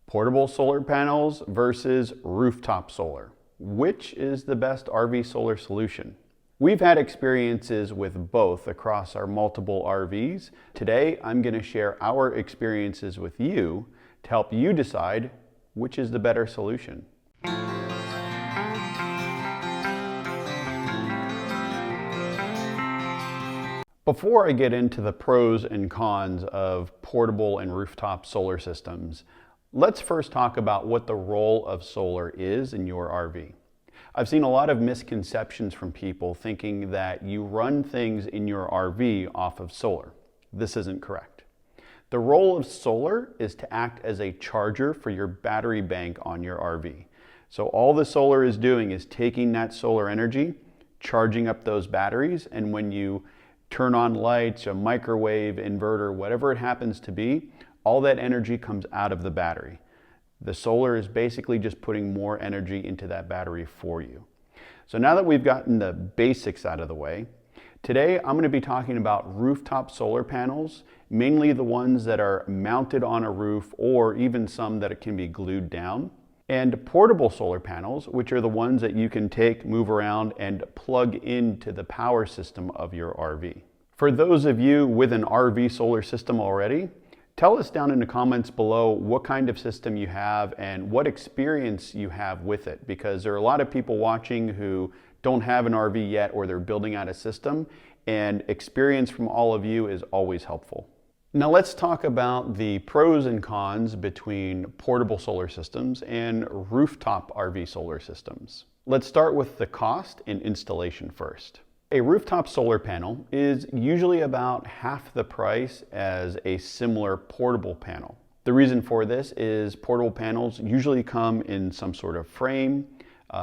Portable solar panels versus rooftop solar. Which is the best RV solar solution? We've had experiences with both across our multiple RVs. Today, I'm going to share our experiences with you to help you decide which is the better solution. Before I get into the pros and cons of portable and rooftop solar systems, let's first talk about what the role of solar is in your RV. I've seen a lot of misconceptions from people thinking that you run things in your RV off of solar. This isn't correct. The role of solar is to act as a charger for your battery bank on your RV. So all the solar is doing is taking that solar energy, charging up those batteries, and when you turn on lights, a microwave, inverter, whatever it happens to be, all that energy comes out of the battery. The solar is basically just putting more energy into that battery for you. So now that we've gotten the basics out of the way, today I'm going to be talking about rooftop solar panels, mainly the ones that are mounted on a roof or even some that can be glued down, and portable solar panels, which are the ones that you can take, move around, and plug into the power system of your RV. For those of you with an RV solar system already, tell us down in the comments below what kind of system you have and what experience you have with it, because there are a lot of people watching who don't have an RV yet or they're building out a system, and experience from all of you is always helpful. Now let's talk about the pros and cons between portable solar systems and rooftop RV solar systems. Let's start with the cost and installation first. A rooftop solar panel is usually about half the price as a similar portable panel. The reason for this is portable panels usually come in some sort of frame,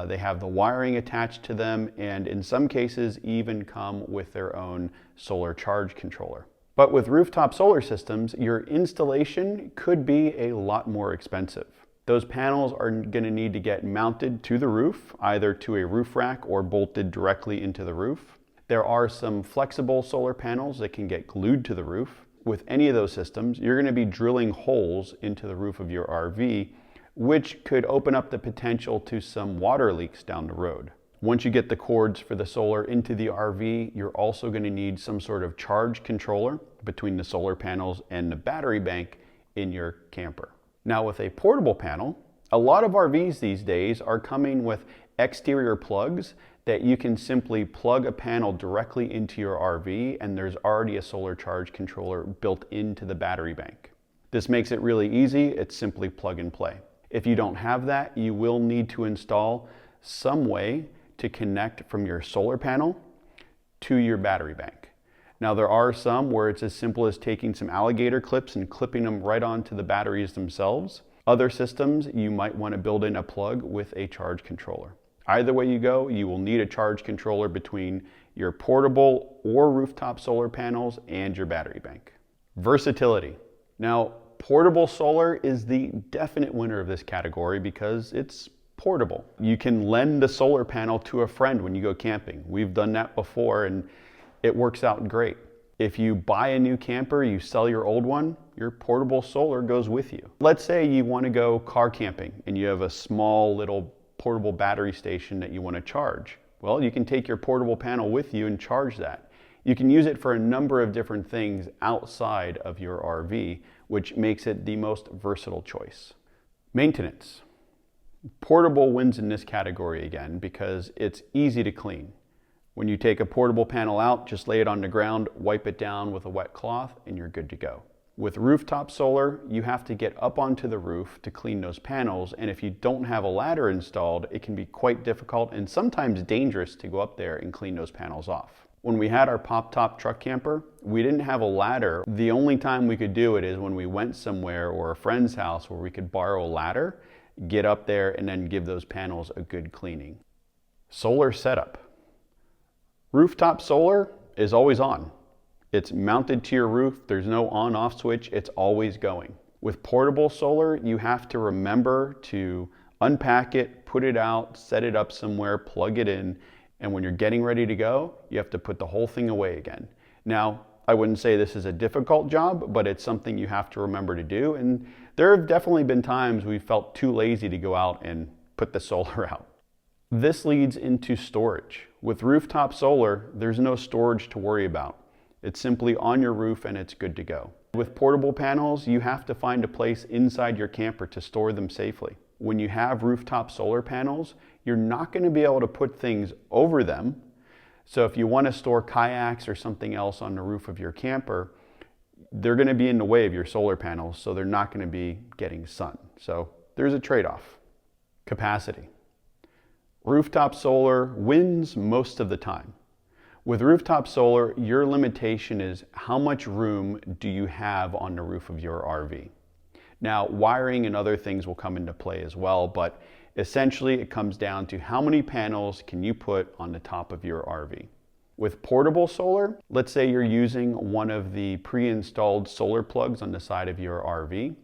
they have the wiring attached to them, and in some cases even come with their own solar charge controller. But with rooftop solar systems, your installation could be a lot more expensive. Those panels are going to need to get mounted to the roof, either to a roof rack or bolted directly into the roof. There are some flexible solar panels that can get glued to the roof. With any of those systems, you're going to be drilling holes into the roof of your RV, which could open up the potential to some water leaks down the road. Once you get the cords for the solar into the RV, you're also going to need some sort of charge controller between the solar panels and the battery bank in your camper. Now with a portable panel, a lot of RVs these days are coming with exterior plugs that you can simply plug a panel directly into your RV, and there's already a solar charge controller built into the battery bank. This makes it really easy. It's simply plug and play. If you don't have that, you will need to install some way to connect from your solar panel to your battery bank. Now there are some where it's as simple as taking some alligator clips and clipping them right onto the batteries themselves. Other systems, you might want to build in a plug with a charge controller. Either way you go, you will need a charge controller between your portable or rooftop solar panels and your battery bank. Versatility. Now, portable solar is the definite winner of this category because it's portable. You can lend the solar panel to a friend when you go camping. We've done that before and it works out great. If you buy a new camper, you sell your old one, your portable solar goes with you. Let's say you want to go car camping and you have a small little portable battery station that you want to charge. Well, you can take your portable panel with you and charge that. You can use it for a number of different things outside of your RV, which makes it the most versatile choice. Maintenance. Portable wins in this category again because it's easy to clean. When you take a portable panel out, just lay it on the ground, wipe it down with a wet cloth, and you're good to go. With rooftop solar, you have to get up onto the roof to clean those panels, and if you don't have a ladder installed, it can be quite difficult and sometimes dangerous to go up there and clean those panels off. When we had our pop-top truck camper, we didn't have a ladder. The only time we could do it is when we went somewhere or a friend's house where we could borrow a ladder, get up there, and then give those panels a good cleaning. Solar setup. Rooftop solar is always on. It's mounted to your roof. There's no on-off switch. It's always going. With portable solar, you have to remember to unpack it, put it out, set it up somewhere, plug it in, and when you're getting ready to go, you have to put the whole thing away again. Now, I wouldn't say this is a difficult job, but it's something you have to remember to do. And there have definitely been times we felt too lazy to go out and put the solar out. This leads into storage. With rooftop solar, there's no storage to worry about. It's simply on your roof and it's good to go. With portable panels, you have to find a place inside your camper to store them safely. When you have rooftop solar panels, you're not going to be able to put things over them. So if you want to store kayaks or something else on the roof of your camper, they're going to be in the way of your solar panels, so they're not going to be getting sun. So there's a trade-off. Capacity. Rooftop solar wins most of the time. With rooftop solar, your limitation is how much room do you have on the roof of your RV. Now, wiring and other things will come into play as well, but essentially it comes down to how many panels can you put on the top of your RV. With portable solar, let's say you're using one of the pre-installed solar plugs on the side of your RV.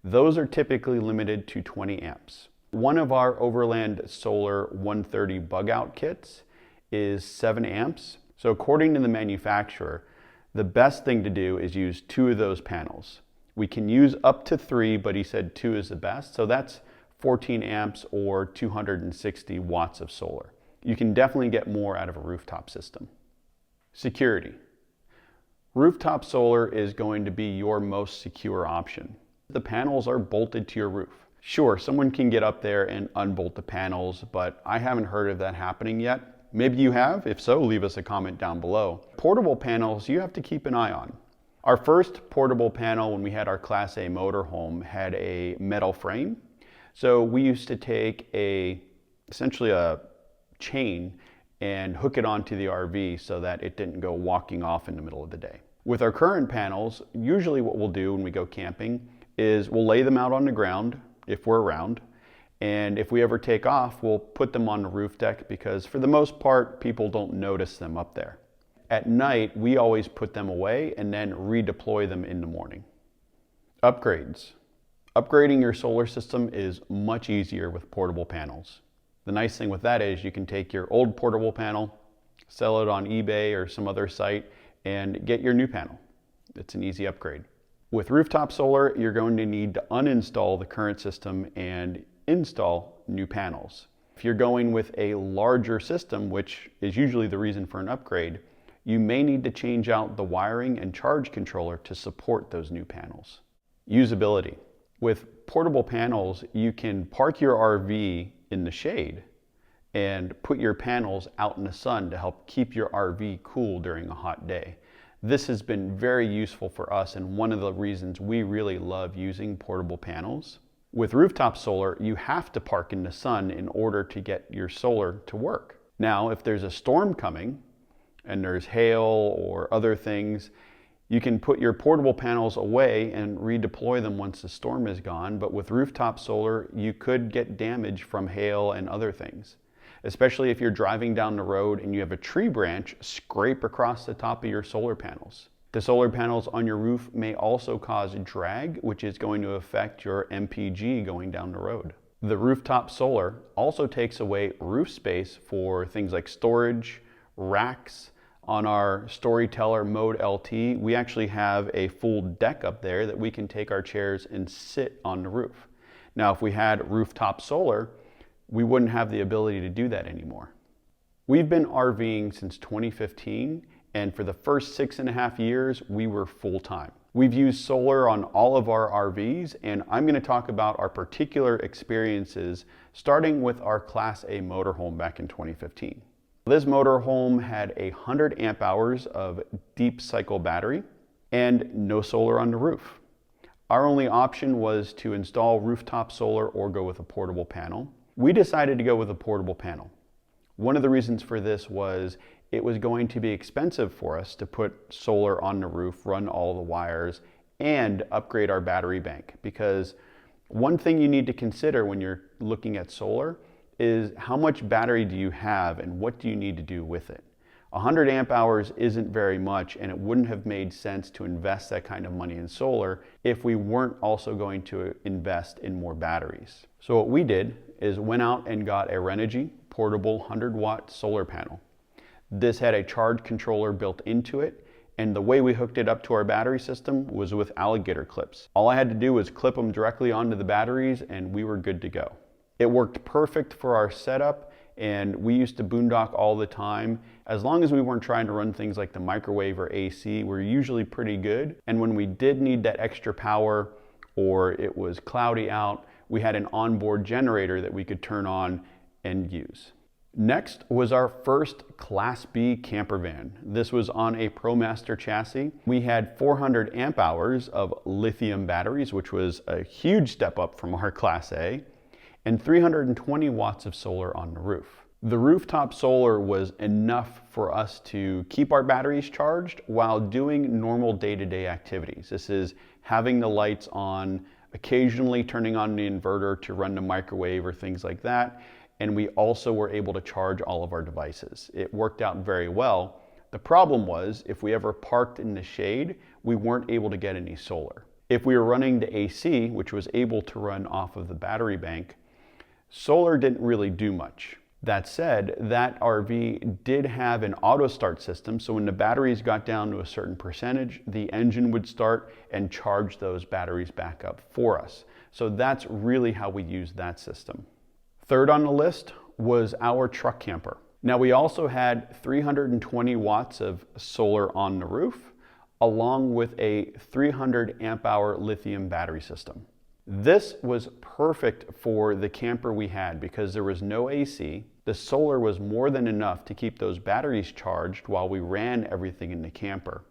Those are typically limited to 20 amps. One of our Overland Solar 130 bug out kits is 7 amps. So according to the manufacturer, the best thing to do is use 2 of those panels. We can use up to 3, but he said 2 is the best. So that's 14 amps or 260 watts of solar. You can definitely get more out of a rooftop system. Security. Rooftop solar is going to be your most secure option. The panels are bolted to your roof. Sure, someone can get up there and unbolt the panels, but I haven't heard of that happening yet. Maybe you have. If so, leave us a comment down below. Portable panels, you have to keep an eye on. Our first portable panel when we had our Class A motorhome had a metal frame. So we used to take essentially a chain and hook it onto the RV so that it didn't go walking off in the middle of the day. With our current panels, usually what we'll do when we go camping is we'll lay them out on the ground if we're around. And if we ever take off, we'll put them on the roof deck because for the most part, people don't notice them up there. At night, we always put them away and then redeploy them in the morning. Upgrades. Upgrading your solar system is much easier with portable panels. The nice thing with that is you can take your old portable panel, sell it on eBay or some other site, and get your new panel. It's an easy upgrade. With rooftop solar, you're going to need to uninstall the current system and install new panels. If you're going with a larger system, which is usually the reason for an upgrade, you may need to change out the wiring and charge controller to support those new panels. Usability. With portable panels, you can park your RV in the shade and put your panels out in the sun to help keep your RV cool during a hot day. This has been very useful for us and one of the reasons we really love using portable panels. With rooftop solar, you have to park in the sun in order to get your solar to work. Now, if there's a storm coming and there's hail or other things, you can put your portable panels away and redeploy them once the storm is gone. But with rooftop solar, you could get damage from hail and other things, especially if you're driving down the road and you have a tree branch scrape across the top of your solar panels. The solar panels on your roof may also cause drag, which is going to affect your MPG going down the road. The rooftop solar also takes away roof space for things like storage, racks. On our Storyteller Mode LT, we actually have a full deck up there that we can take our chairs and sit on the roof. Now, if we had rooftop solar, we wouldn't have the ability to do that anymore. We've been RVing since 2015. And for the first 6.5 years, we were full-time. We've used solar on all of our RVs, and I'm going to talk about our particular experiences, starting with our Class A motorhome back in 2015. This motorhome had 100 amp hours of deep cycle battery and no solar on the roof. Our only option was to install rooftop solar or go with a portable panel. We decided to go with a portable panel. One of the reasons for this was it was going to be expensive for us to put solar on the roof, run all the wires, and upgrade our battery bank. Because one thing you need to consider when you're looking at solar is how much battery do you have and what do you need to do with it. 100 amp hours isn't very much, and it wouldn't have made sense to invest that kind of money in solar if we weren't also going to invest in more batteries. So what we did is went out and got a Renogy portable 100-watt solar panel. This had a charge controller built into it, And the way we hooked it up to our battery system was with alligator clips. All I had to do was clip them directly onto the batteries and we were good to go. It worked perfect for our setup, and we used to boondock all the time. As long as we weren't trying to run things like the microwave or AC, we're usually pretty good. And when we did need that extra power or it was cloudy out, we had an onboard generator that we could turn on and use. Next was our first Class B camper van. This was on a ProMaster chassis. We had 400 amp hours of lithium batteries, which was a huge step up from our Class A, and 320 watts of solar on the roof. The rooftop solar was enough for us to keep our batteries charged while doing normal day-to-day activities. This is having the lights on, occasionally turning on the inverter to run the microwave or things like that. And we also were able to charge all of our devices. It worked out very well. The problem was, if we ever parked in the shade, we weren't able to get any solar. If we were running the AC, which was able to run off of the battery bank, solar didn't really do much. That said, that RV did have an auto start system, so when the batteries got down to a certain percentage, the engine would start and charge those batteries back up for us. So that's really how we used that system. Third on the list was our truck camper. Now we also had 320 watts of solar on the roof, along with a 300 amp hour lithium battery system. This was perfect for the camper we had because there was no AC. The solar was more than enough to keep those batteries charged while we ran everything in the camper.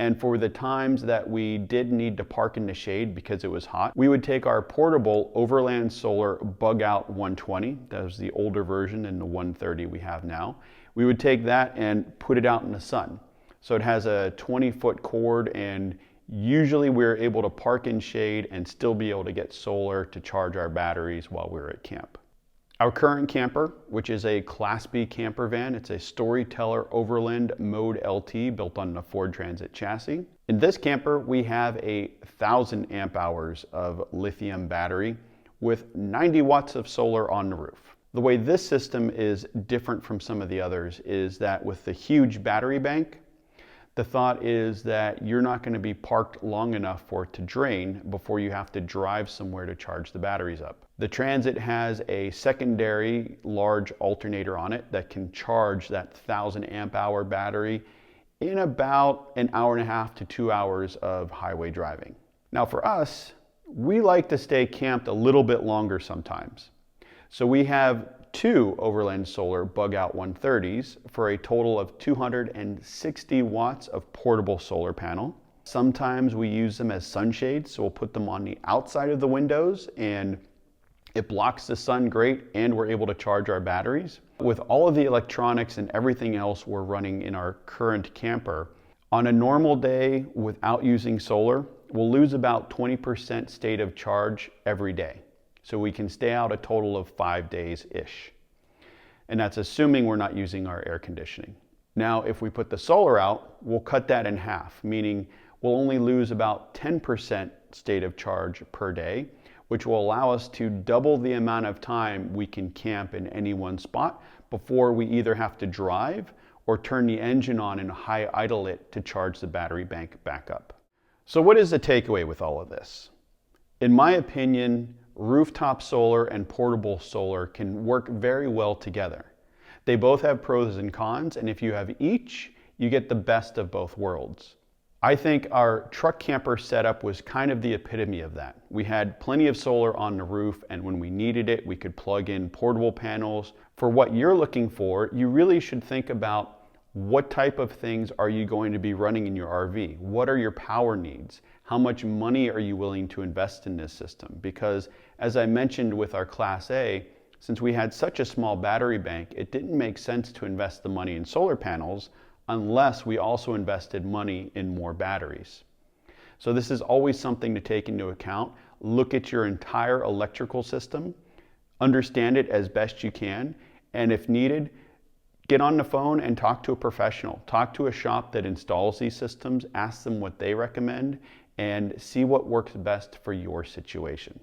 And for the times that we did need to park in the shade because it was hot, we would take our portable Overland Solar Bug Out 120. That was the older version than the 130 we have now. We would take that and put it out in the sun. So it has a 20-foot cord, and usually we're able to park in shade and still be able to get solar to charge our batteries while we're at camp. Our current camper, which is a Class B camper van, it's a Storyteller Overland Mode LT built on the Ford Transit chassis. In this camper, we have a 1,000 amp hours of lithium battery with 90 watts of solar on the roof. The way this system is different from some of the others is that with the huge battery bank, the thought is that you're not going to be parked long enough for it to drain before you have to drive somewhere to charge the batteries up. The Transit has a secondary large alternator on it that can charge that 1,000 amp hour battery in about an hour and a half to 2 hours of highway driving. Now for us, we like to stay camped a little bit longer sometimes. So we have 2 Overland Solar Bug Out 130s for a total of 260 watts of portable solar panel. Sometimes we use them as sunshades, so we'll put them on the outside of the windows and it blocks the sun great, and we're able to charge our batteries. With all of the electronics and everything else we're running in our current camper, on a normal day without using solar, we'll lose about 20% state of charge every day. So we can stay out a total of 5 days-ish. And that's assuming we're not using our air conditioning. Now, if we put the solar out, we'll cut that in half, meaning we'll only lose about 10% state of charge per day, which will allow us to double the amount of time we can camp in any one spot before we either have to drive or turn the engine on and high idle it to charge the battery bank back up. So what is the takeaway with all of this? In my opinion, rooftop solar and portable solar can work very well together. They both have pros and cons, and if you have each, you get the best of both worlds. I think our truck camper setup was kind of the epitome of that. We had plenty of solar on the roof, and when we needed it, we could plug in portable panels. For what you're looking for, you really should think about what type of things are you going to be running in your RV? What are your power needs? How much money are you willing to invest in this system? Because as I mentioned with our Class A, since we had such a small battery bank, it didn't make sense to invest the money in solar panels unless we also invested money in more batteries. So this is always something to take into account. Look at your entire electrical system, understand it as best you can, and if needed, get on the phone and talk to a professional. Talk to a shop that installs these systems, ask them what they recommend, and see what works best for your situation.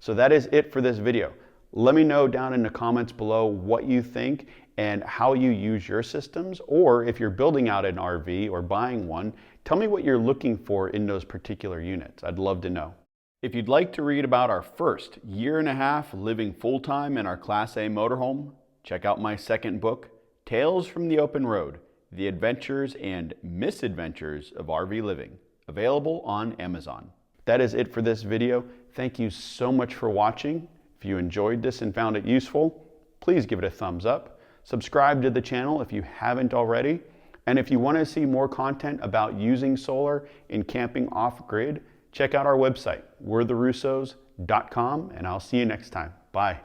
So that is it for this video. Let me know down in the comments below what you think and how you use your systems, or if you're building out an RV or buying one, tell me what you're looking for in those particular units. I'd love to know. If you'd like to read about our first year and a half living full-time in our Class A motorhome, check out my second book, Tales from the Open Road, The Adventures and Misadventures of RV Living, available on Amazon. That is it for this video. Thank you so much for watching. If you enjoyed this and found it useful, please give it a thumbs up. Subscribe to the channel if you haven't already. And if you want to see more content about using solar in camping off-grid, check out our website, we'retherussos.com, and I'll see you next time. Bye.